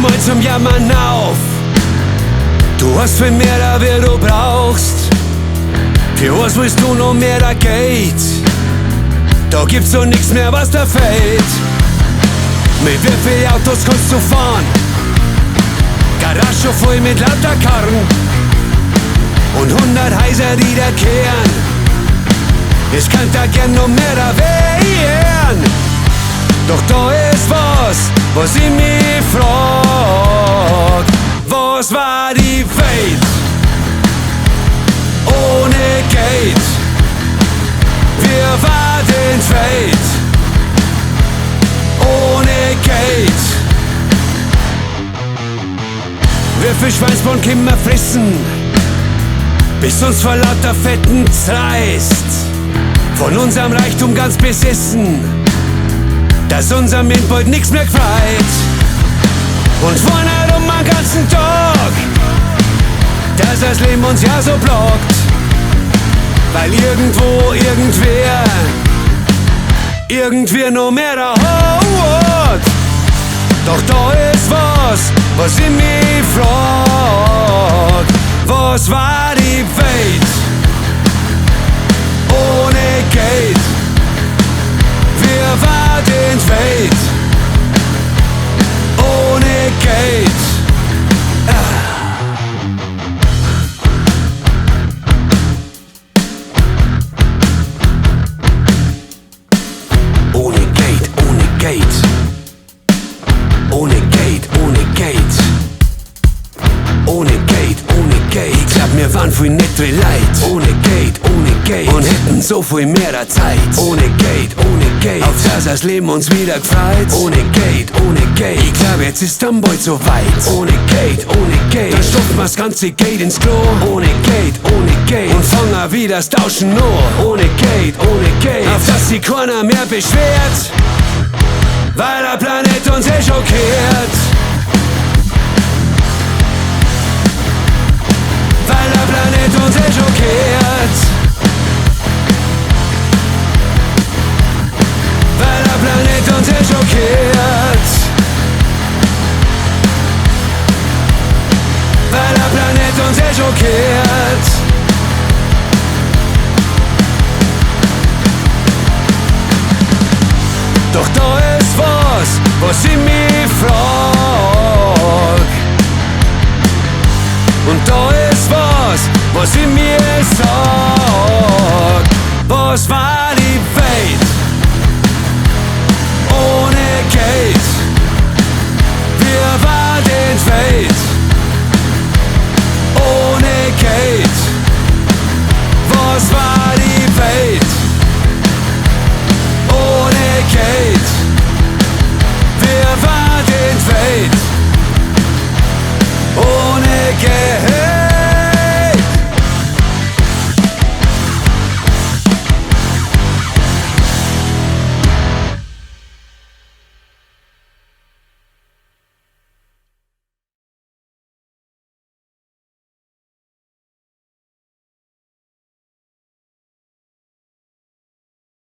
mal zum Jammern auf. Du hast viel mehr da, wie du brauchst. Für was willst du noch mehr da geht? Da gibt's so nix mehr, was da fehlt. Mit wie viel Autos kannst du fahren? Garage voll mit lauter Karren und 100 Häuser, die da kehren. Ich kann da gern noch mehr da wehren. Doch da ist was ich mich frag. Was war die Welt ohne Gäid? Wir waren Welt ohne Gäid. Wie viel Schweinsborn können wir fressen, bis uns vor lauter Fetten zerreißt? Von unserem Reichtum ganz besessen, dass unser Mind bald nix mehr gefreit. Und vorne um den ganzen Tag, dass das Leben uns ja so blockt. Weil irgendwo, irgendwer noch mehr da hat. Doch da ist was ich mich frag. Was war die Welt ohne Gäid? Wir waren Welt ohne Gäid. Ohne Gäid, ohne Gäid. Ohne Gäid, ohne Gäid. Ohne Gäid, ohne Gäid. Ich glaub, wir waren viel nettere Leid. Ohne Gäid, ohne Gäid. Und hätten so viel mehr der Zeit. Ohne Gäid, ohne Gäid. Auf das Leben uns wieder gefreut. Ohne Gäid, ohne Gäid. Ich glaub, jetzt ist dann bald so weit. Ohne Gäid, ohne Gäid. Dann stopfen wir's ganze Gäid ins Klo. Ohne Gäid, ohne Gäid. Und fangen wieder das Tauschen an. Ohne Gäid, ohne Gäid. Auf das sich keiner mehr beschwert, weil der Planet uns schockiert. Weil der Planet uns schockiert. Weil der Planet uns schockiert. Weil der Planet uns schockiert. Doch da ist was ich mich frag. Und da ist was ich mir sag. Was war die Welt